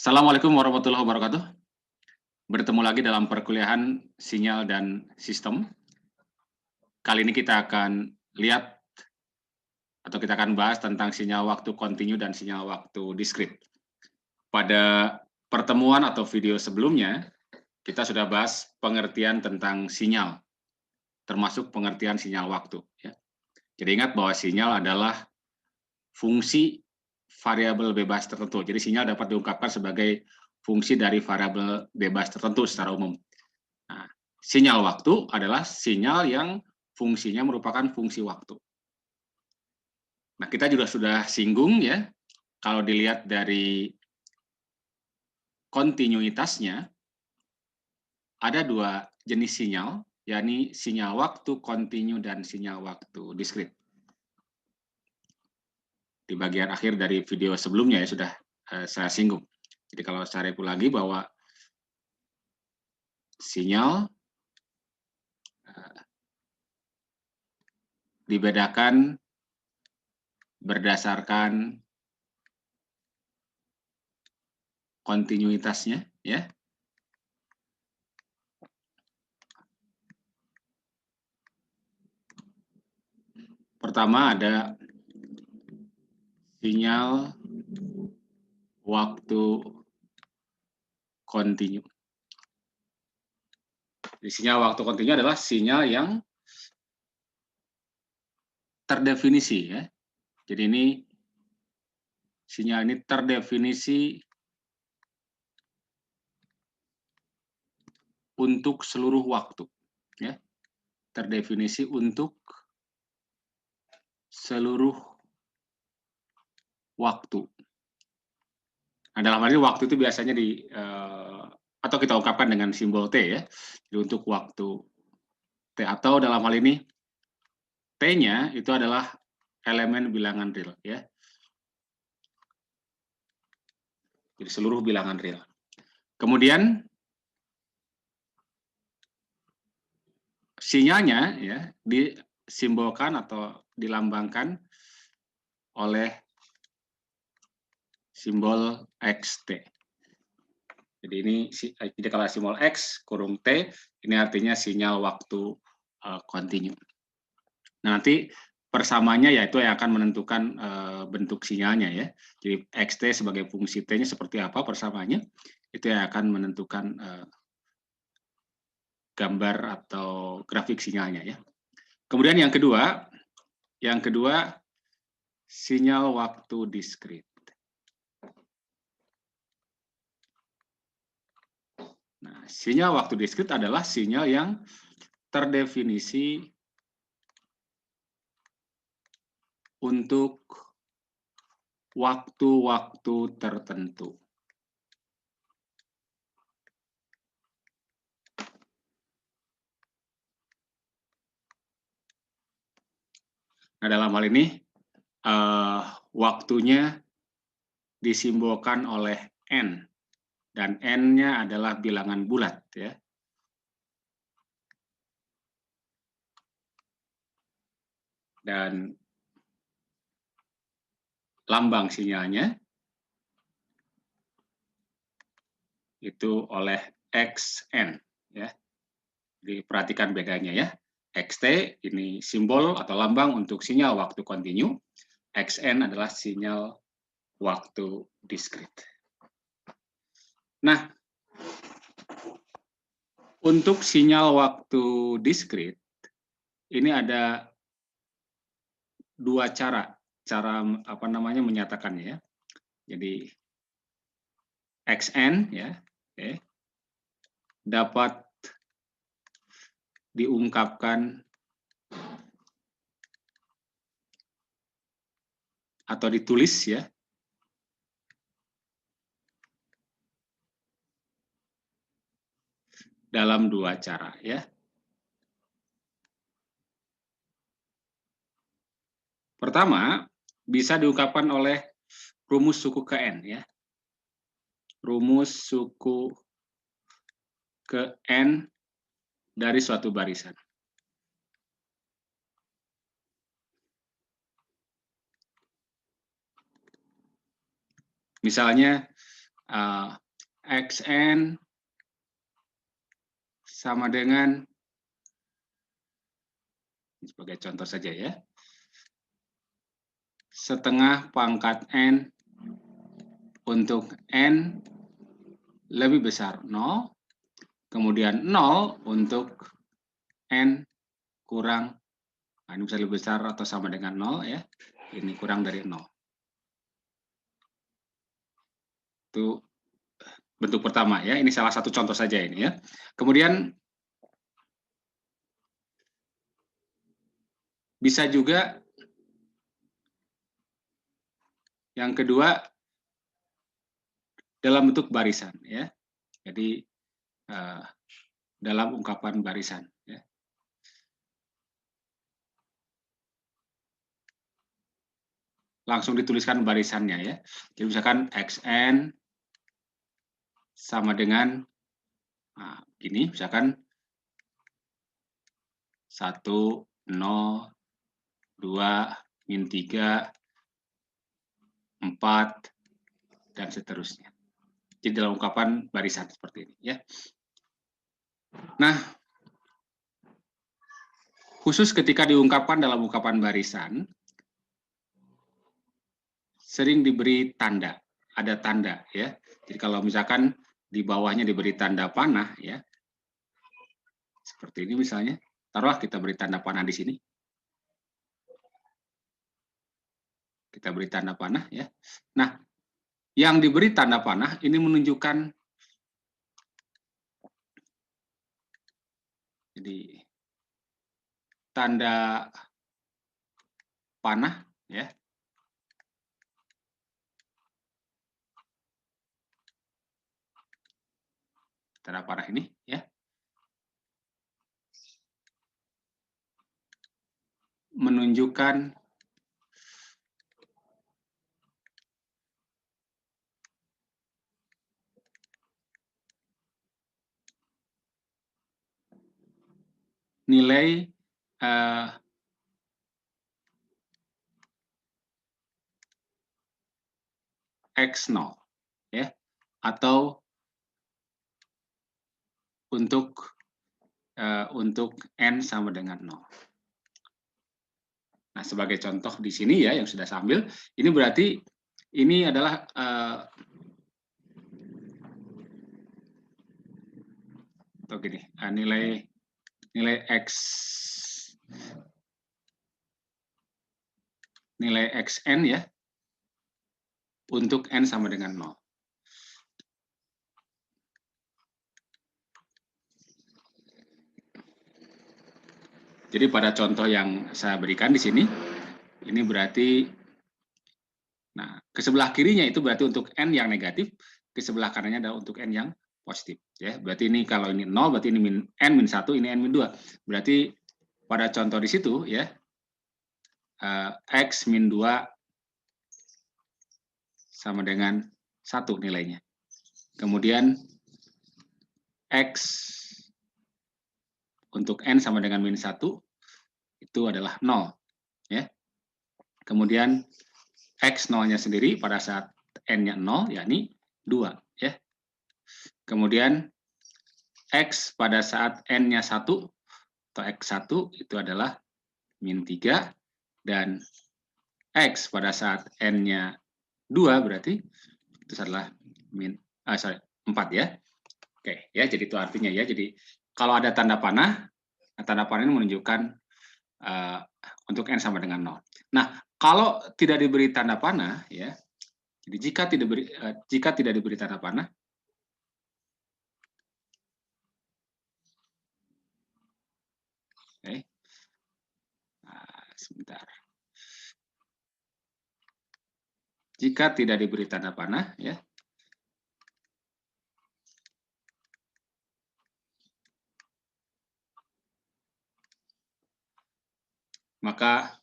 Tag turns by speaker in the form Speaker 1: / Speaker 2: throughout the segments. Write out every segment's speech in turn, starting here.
Speaker 1: Assalamualaikum warahmatullahi wabarakatuh. Bertemu lagi dalam perkuliahan sinyal dan sistem. Kali ini kita akan lihat atau kita akan bahas tentang sinyal waktu kontinu dan sinyal waktu diskrit. Pada pertemuan atau video sebelumnya, kita sudah bahas pengertian tentang sinyal, termasuk pengertian sinyal waktu. Jadi ingat bahwa sinyal adalah fungsi variabel bebas tertentu. Jadi sinyal dapat diungkapkan sebagai fungsi dari variabel bebas tertentu secara umum. Nah, sinyal waktu adalah sinyal yang fungsinya merupakan fungsi waktu. Nah, kita juga sudah singgung ya, kalau dilihat dari kontinuitasnya, ada dua jenis sinyal, yakni sinyal waktu kontinu dan sinyal waktu diskrit. Di bagian akhir dari video sebelumnya ya sudah saya singgung. Jadi kalau saya review lagi bahwa sinyal dibedakan berdasarkan kontinuitasnya ya. Pertama ada sinyal waktu kontinu. Jadi sinyal waktu kontinu adalah sinyal yang terdefinisi ya. Jadi ini sinyal ini terdefinisi untuk seluruh waktu ya. Terdefinisi untuk seluruh waktu. Nah, dalam hal ini waktu itu biasanya atau kita ungkapkan dengan simbol T ya. Jadi untuk waktu T, atau dalam hal ini T-nya itu adalah elemen bilangan real ya. Jadi seluruh bilangan real. Kemudian sinyalnya ya disimbolkan atau dilambangkan oleh simbol XT. Jadi ini jadi kalau simbol X kurung T ini artinya sinyal waktu kontinu. Nah, nanti persamanya yaitu yang akan menentukan bentuk sinyalnya ya. Jadi XT sebagai fungsi T-nya seperti apa persamanya itu yang akan menentukan gambar atau grafik sinyalnya ya. Kemudian yang kedua sinyal waktu diskrit. Nah, sinyal waktu diskrit adalah sinyal yang terdefinisi untuk waktu-waktu tertentu. Nah, dalam hal ini waktunya disimbolkan oleh N, dan N-nya adalah bilangan bulat ya. Dan lambang sinyalnya itu oleh XN ya. Diperhatikan bedanya ya. XT ini simbol atau lambang untuk sinyal waktu kontinu, XN adalah sinyal waktu diskrit. Nah, untuk sinyal waktu diskrit ini ada dua cara menyatakannya ya. Jadi XN ya, dapat diungkapkan atau ditulis ya dalam dua cara ya. Pertama, bisa diungkapkan oleh rumus suku ke N ya. Rumus suku ke N dari suatu barisan. Misalnya xn sama dengan, sebagai contoh saja ya, setengah pangkat n untuk n lebih besar 0, kemudian 0 untuk n kurang, nah ini bisa lebih besar atau sama dengan 0 ya, ini kurang dari 0. Itu bentuk pertama ya, ini salah satu contoh saja ini ya. Kemudian bisa juga yang kedua dalam bentuk barisan ya. Jadi dalam ungkapan barisan ya. Langsung dituliskan barisannya ya. Jadi misalkan xn sama dengan, nah, gini misalkan 1, 0, 2, min 3, 4, dan seterusnya. Jadi dalam ungkapan barisan seperti ini ya. Nah, khusus ketika diungkapkan dalam ungkapan barisan, sering diberi tanda, ada tanda ya. Jadi kalau misalkan di bawahnya diberi tanda panah ya, seperti ini misalnya, taruhlah kita beri tanda panah di sini. Kita beri tanda panah ya. Nah, yang diberi tanda panah ini menunjukkan, jadi tanda panah ya. Tanda panah ini ya. Menunjukkan nilai x0 ya, atau untuk n sama dengan 0. Nah, sebagai contoh di sini ya yang sudah saya ambil, ini berarti ini adalah atau gini, nilai xn ya untuk n sama dengan 0. Jadi pada contoh yang saya berikan di sini, ini berarti, nah ke sebelah kirinya itu berarti untuk n yang negatif, ke sebelah kanannya adalah untuk n yang positif. Ya, berarti ini kalau ini 0, berarti ini n min 1, ini n min 2. Berarti pada contoh di situ ya, x min 2 sama dengan 1 nilainya. Kemudian x untuk n sama dengan min 1 itu adalah 0 ya. Kemudian x 0-nya sendiri pada saat n-nya 0 yakni 2 ya. Kemudian x pada saat n-nya 1 atau x1 itu adalah min 3, dan x pada saat n-nya 2 berarti itu adalah 4 ya. Oke ya, jadi itu artinya ya. Jadi kalau ada tanda panah ini menunjukkan untuk n sama dengan 0. Nah, kalau tidak diberi tanda panah ya. Jadi jika tidak diberi tanda panah, oke. Nah, sebentar. Jika tidak diberi tanda panah ya. Maka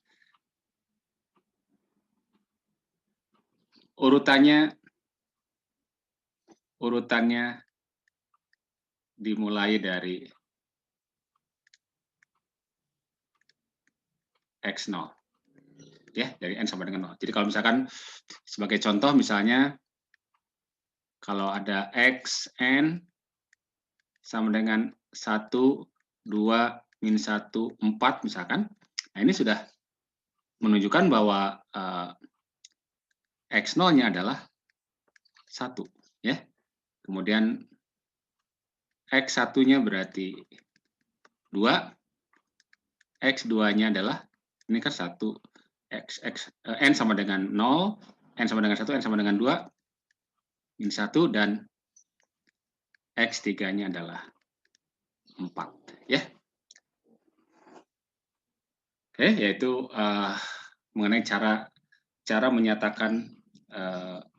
Speaker 1: urutannya dimulai dari x0 ya, dari n sama dengan 0. Jadi kalau misalkan sebagai contoh misalnya Kalau ada X, N sama dengan 1, 2, min 1, 4 misalkan. Nah, ini sudah menunjukkan bahwa X0-nya adalah 1. Ya. Kemudian X1-nya berarti 2, X2-nya adalah, ini kan 1, N sama dengan 0, N sama dengan 1, N sama dengan 2, min 1, dan X3-nya adalah 4. Ya. Oke, yaitu mengenai cara menyatakan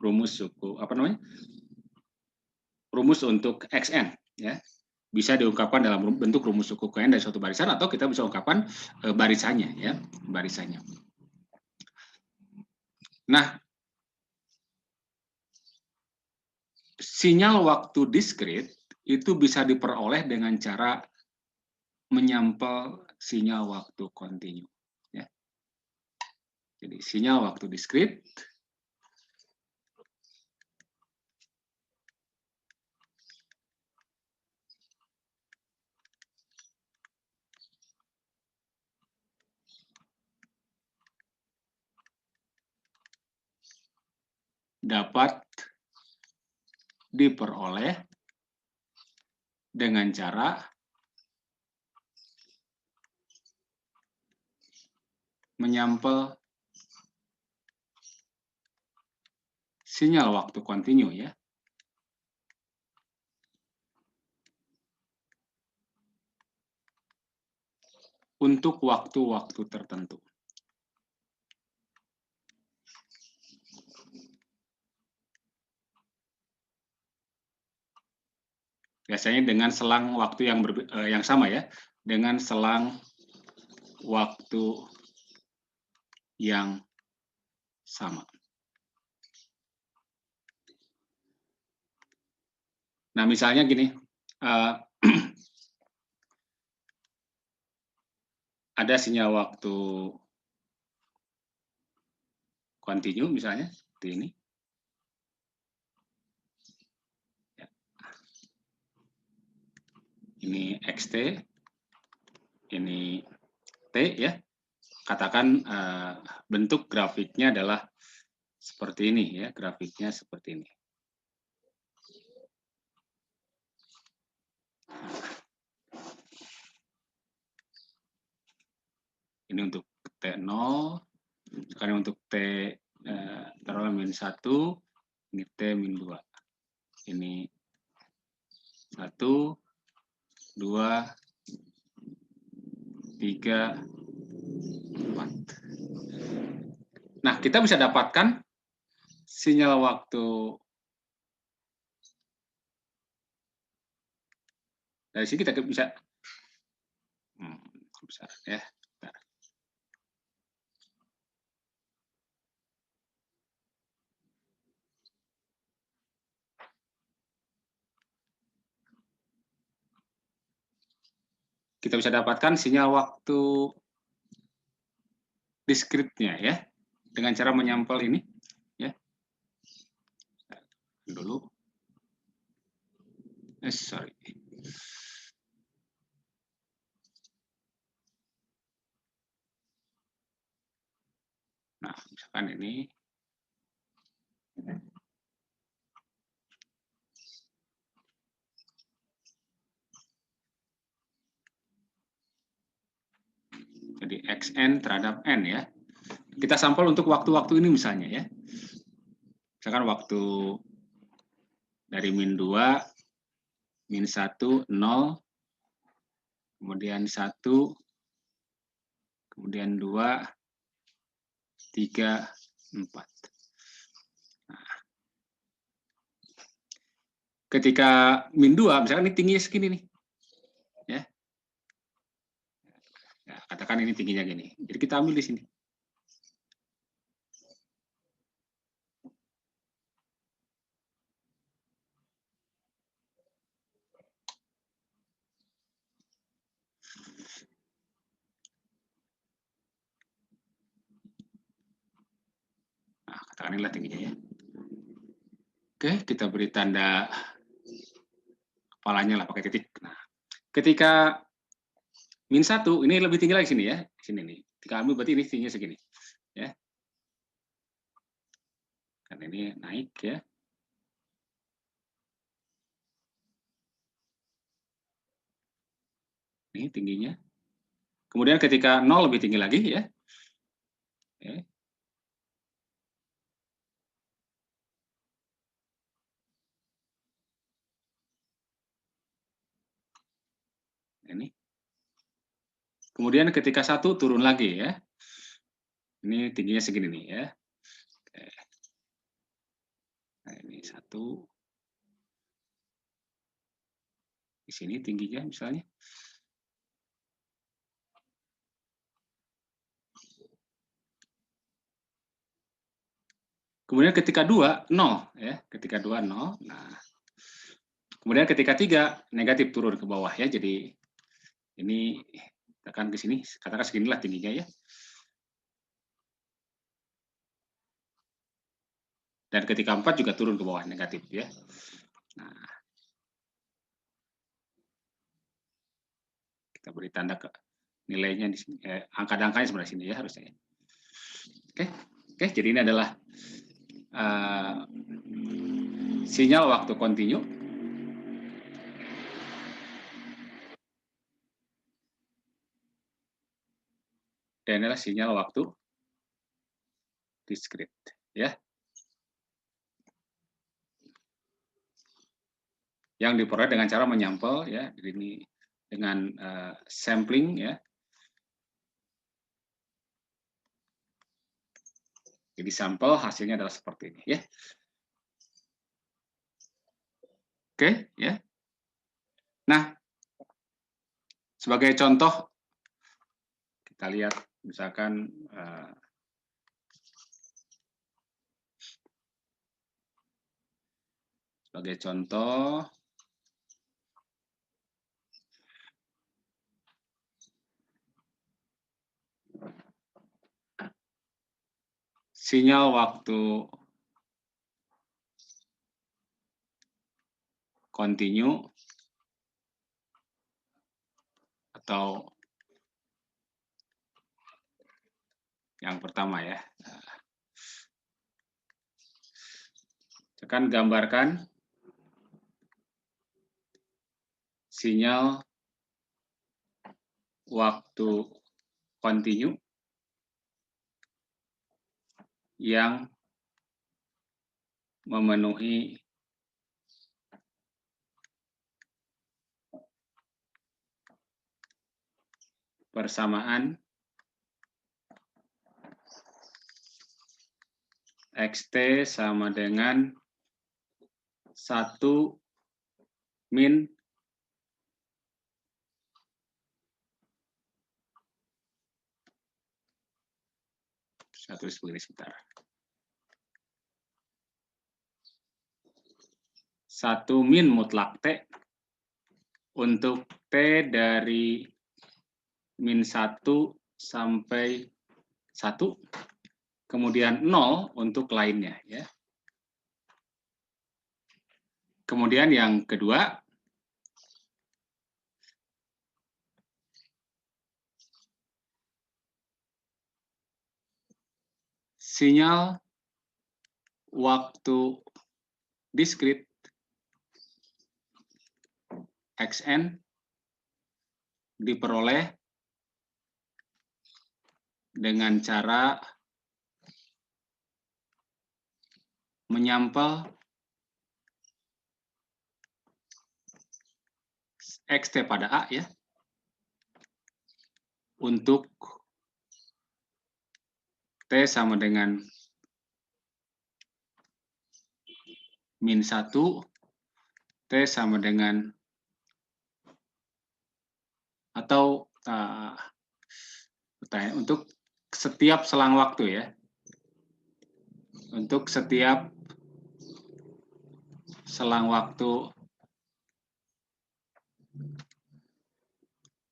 Speaker 1: rumus suku, rumus untuk XN. Ya. Bisa diungkapkan dalam bentuk rumus suku KN dari suatu barisan, atau kita bisa ungkapkan barisannya, ya, barisannya. Nah, sinyal waktu diskrit itu bisa diperoleh dengan cara menyampel sinyal waktu kontinu. Ya. Jadi sinyal waktu diskrit dapat diperoleh dengan cara menyampel sinyal waktu kontinu, ya. Untuk waktu-waktu tertentu. Biasanya dengan selang waktu yang sama, ya, dengan selang waktu yang sama. Nah, misalnya gini, ada sinyal waktu kontinu misalnya seperti ini. Ini XT, ini T, ya. Katakan bentuk grafiknya adalah seperti ini, ya, grafiknya seperti ini. Ini untuk T0, sekarang untuk T taruhlah min 1, ini T min 2. Ini 1, 2, 3, 4. Nah, kita bisa dapatkan sinyal waktu dari sini, kita bisa ya. Kita bisa dapatkan sinyal waktu diskritnya, ya, dengan cara menyampel ini, ya. Dulu, sorry. Nah, misalkan ini. Jadi XN terhadap N, ya. Kita sampel untuk waktu-waktu ini misalnya, ya. Misalkan waktu dari min 2, min 1, 0, kemudian 1, kemudian 2, 3, 4. Nah, ketika min 2, misalkan ini tingginya segini nih. Ya. Ya, katakan ini tingginya gini. Jadi kita ambil di sini. Nah, katakan inilah tingginya, ya. Oke, kita beri tanda kepalanya lah pakai titik. Nah, ketika min 1, ini lebih tinggi lagi sini ya. Sini nih. Ketika ambil berarti ini tingginya segini. Ya. Karena ini naik ya. Ini tingginya. Kemudian ketika 0 lebih tinggi lagi ya. Oke. Ini. Kemudian ketika 1 turun lagi ya. Ini tingginya segini nih ya. Oke. Nah, ini 1. Di sini tingginya misalnya. Kemudian ketika 2, 0 ya. Ketika 2, 0. Nah, kemudian ketika 3, negatif turun ke bawah ya. Jadi ini tekan ke sini, katakan seginilah tingginya ya. Dan ketika 4 juga turun ke bawah, negatif ya. Nah, kita beri tanda ke nilainya di sini, angka-angkanya sebelah sini ya harusnya. Oke, jadi ini adalah sinyal waktu kontinu. Dan inilah sinyal waktu diskrit ya. Yang diperoleh dengan cara menyampel ya, ini dengan sampling ya. Jadi sampel hasilnya adalah seperti ini ya. Oke ya. Nah, sebagai contoh kita lihat misalkan sebagai contoh sinyal waktu kontinu atau yang pertama ya. Akan gambarkan sinyal waktu kontinu yang memenuhi persamaan XT sama dengan 1 min saya tulis begini sebentar. 1 min mutlak T untuk T dari min 1 sampai 1, kemudian 0 untuk lainnya ya. Kemudian yang kedua, sinyal waktu diskrit Xn diperoleh dengan cara menyampel XT pada A ya, untuk T sama dengan min 1, T sama dengan atau untuk setiap selang waktu ya. Untuk setiap selang waktu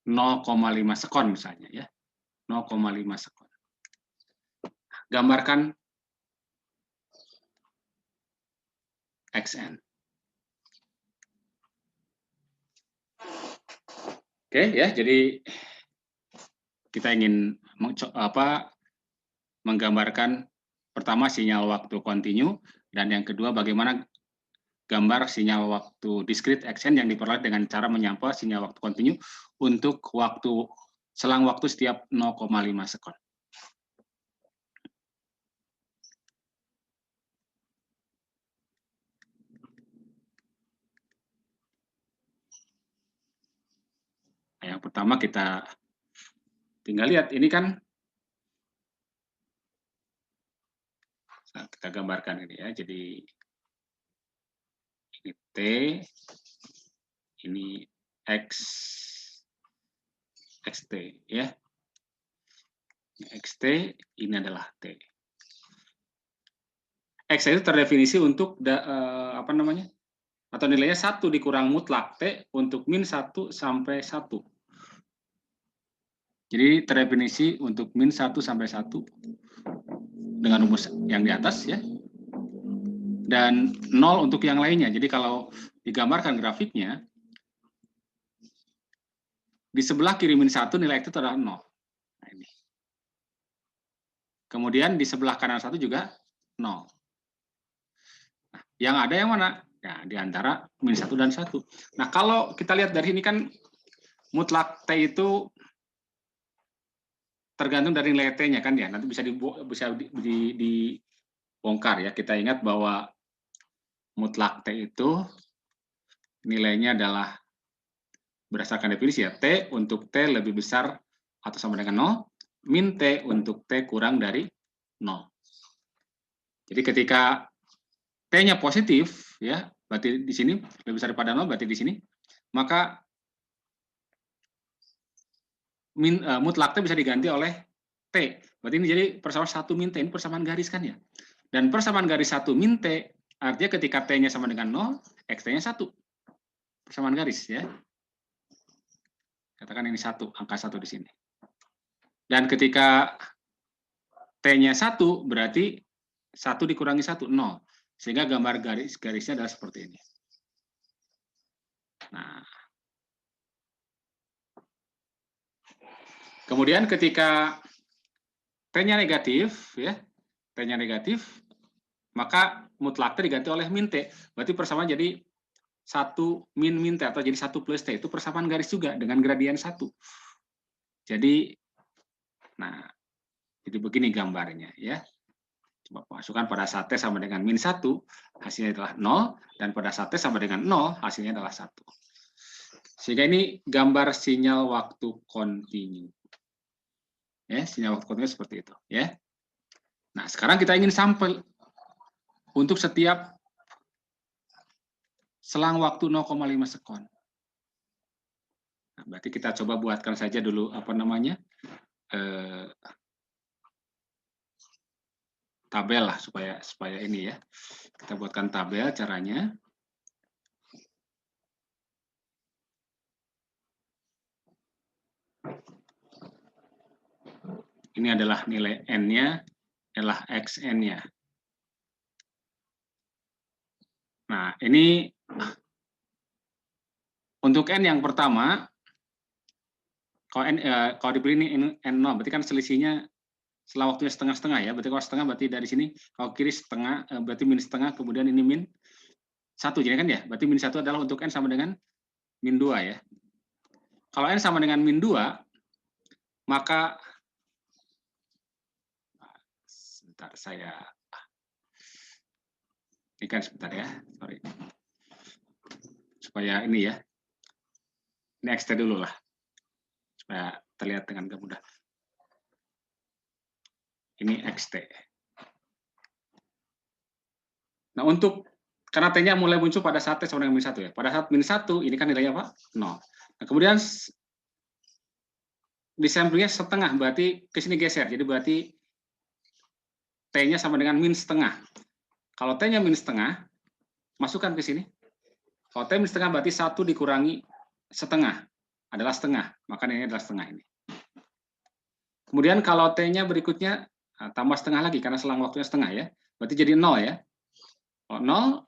Speaker 1: 0,5 sekon misalnya ya. 0,5 sekon. Gambarkan xn. Oke ya, jadi kita ingin menggambarkan pertama sinyal waktu kontinu, dan yang kedua bagaimana gambar sinyal waktu discrete xn yang diperoleh dengan cara menyampa sinyal waktu kontinu untuk selang waktu setiap 0,5 sekon. Nah, yang pertama kita tinggal lihat, ini kan kita gambarkan ini ya, jadi ini T, ini XT ya. XT ini adalah T. X itu terdefinisi untuk atau nilainya 1 dikurang mutlak T untuk min 1 sampai 1. Jadi terdefinisi untuk min 1 sampai 1 dengan rumus yang di atas ya. Dan 0 untuk yang lainnya. Jadi kalau digambarkan grafiknya, di sebelah kiri min 1 nilai X itu adalah 0. Nah, ini. Kemudian di sebelah kanan 1 juga 0. Nah, yang ada yang mana? Ya, di antara min 1 dan 1. Nah, kalau kita lihat dari ini kan mutlak T itu tergantung dari nilai T-nya kan ya. Nanti bisa dibongkar ya. Kita ingat bahwa mutlak T itu nilainya adalah berdasarkan definisi ya, T untuk T lebih besar atau sama dengan 0, min T untuk T kurang dari 0. Jadi ketika T-nya positif, ya, berarti di sini lebih besar daripada 0, berarti di sini, maka mutlak T bisa diganti oleh T. Berarti ini jadi persamaan 1 min T, ini persamaan garis kan ya. Dan persamaan garis 1 min T, artinya ketika T-nya sama dengan 0, XT-nya 1. Persamaan garis ya. Katakan ini 1, angka 1 di sini. Dan ketika T-nya 1, berarti 1 dikurangi 1, 0. Sehingga gambar garisnya adalah seperti ini. Nah, kemudian ketika T-nya negatif, ya, T-nya negatif, maka mutlak T diganti oleh min T. Berarti persamaan jadi 1 min T, atau jadi 1 plus T. Itu persamaan garis juga dengan gradien 1. Jadi, nah, jadi begini gambarnya, ya. Coba masukkan pada saat T sama dengan min 1, hasilnya adalah 0, dan pada saat T sama dengan 0, hasilnya adalah 1. Sehingga ini gambar sinyal waktu kontinu. Ya, sinyal waktu kontinu seperti itu. Ya. Nah, sekarang kita ingin sampel untuk setiap selang waktu 0,5 sekon. Nah, berarti kita coba buatkan saja dulu tabel lah supaya ini ya. Kita buatkan tabel caranya. Ini adalah nilai N-nya, adalah XN-nya. Nah, ini untuk N yang pertama, kalau diberi ini N0, berarti kan selisihnya setelah waktunya setengah-setengah ya. Berarti kalau setengah berarti dari sini, kalau kiri setengah, berarti min setengah, kemudian ini min 1. Jadi kan ya, berarti min 1 adalah untuk N sama dengan min 2 ya. Kalau N sama dengan min 2, maka sebentar saya ini kan sebentar ya, sorry. Supaya ini ya, ini XT dulu lah, supaya terlihat dengan mudah. Ini XT. Nah, karena T-nya mulai muncul pada saat T sama dengan min 1 ya. Pada saat min 1, ini kan nilainya apa? 0. Nah, kemudian disamplingnya setengah, berarti ke sini geser. Jadi berarti T-nya sama dengan min setengah. Kalau T-nya min setengah, masukkan ke sini. Kalau T min setengah berarti 1 dikurangi setengah. Adalah setengah. Maka ini adalah setengah ini. Kemudian kalau T-nya berikutnya, tambah setengah lagi, karena selang waktunya setengah ya. Berarti jadi 0 ya. Kalau 0,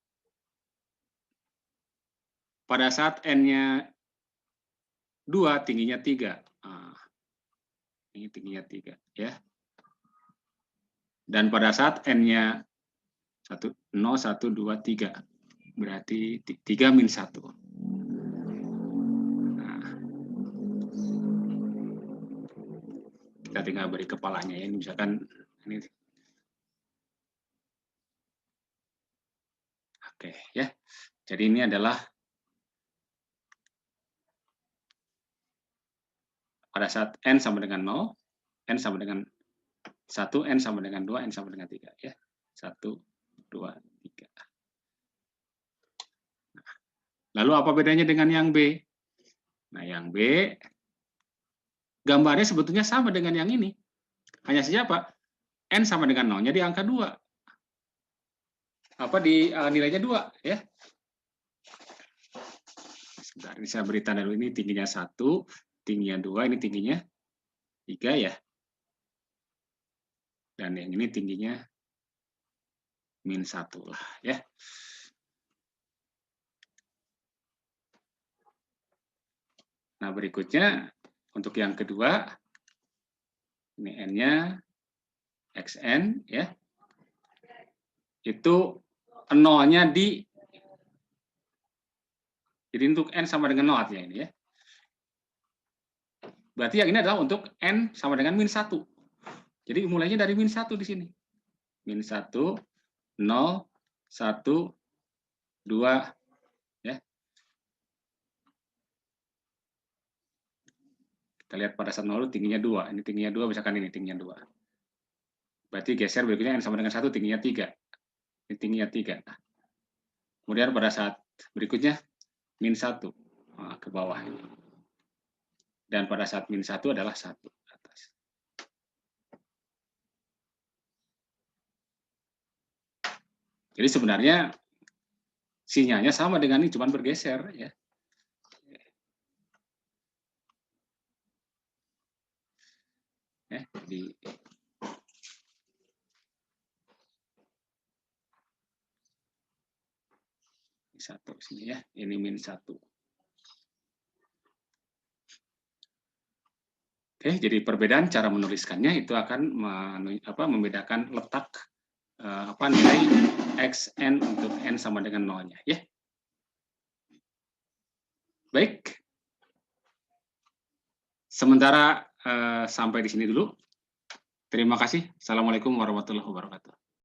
Speaker 1: pada saat N-nya 2, tingginya 3. Nah, ini tingginya 3, ya. Dan pada saat N-nya 0, 1, 2, 3. Berarti 3 min 1. Nah, kita tinggal beri kepalanya ya. Ini misalkan ini. Oke, ya. Jadi ini adalah pada saat N sama dengan 0, N sama dengan 1, N sama dengan 2, N sama dengan 3. Ya. 1, 2, 3. Nah, lalu apa bedanya dengan yang B? Nah, yang B, gambarnya sebetulnya sama dengan yang ini. Hanya saja apa? N sama dengan 0-nya di angka 2. Apa di nilainya 2, ya. Sebentar, ini saya beri tanda dulu. Ini tingginya 1, tingginya 2, ini tingginya 3 ya. Dan yang ini tingginya min 1 lah ya. Nah, berikutnya untuk yang kedua, ini N-nya XN ya. Itu 0-nya di, jadi untuk N sama dengan 0 artinya ini ya. Berarti yang ini adalah untuk N sama dengan min 1. Jadi mulainya dari min 1 di sini. Min 1, 0, 1, 2, ya. Kita lihat pada saat 0 tingginya 2. Ini tingginya 2, misalkan ini tingginya 2. Berarti geser berikutnya N sama dengan 1 tingginya 3. Ini tingginya 3. Kemudian pada saat berikutnya min 1 ke bawah ini. Dan pada saat min 1 adalah 1 atas. Jadi sebenarnya sinyalnya sama dengan ini, cuma bergeser ya. Di satu sini ya, ini min 1. Oke, jadi perbedaan cara menuliskannya itu akan membedakan letak nilai XN untuk N sama dengan 0-nya ya. Baik. Sementara sampai di sini dulu. Terima kasih. Assalamualaikum warahmatullahi wabarakatuh.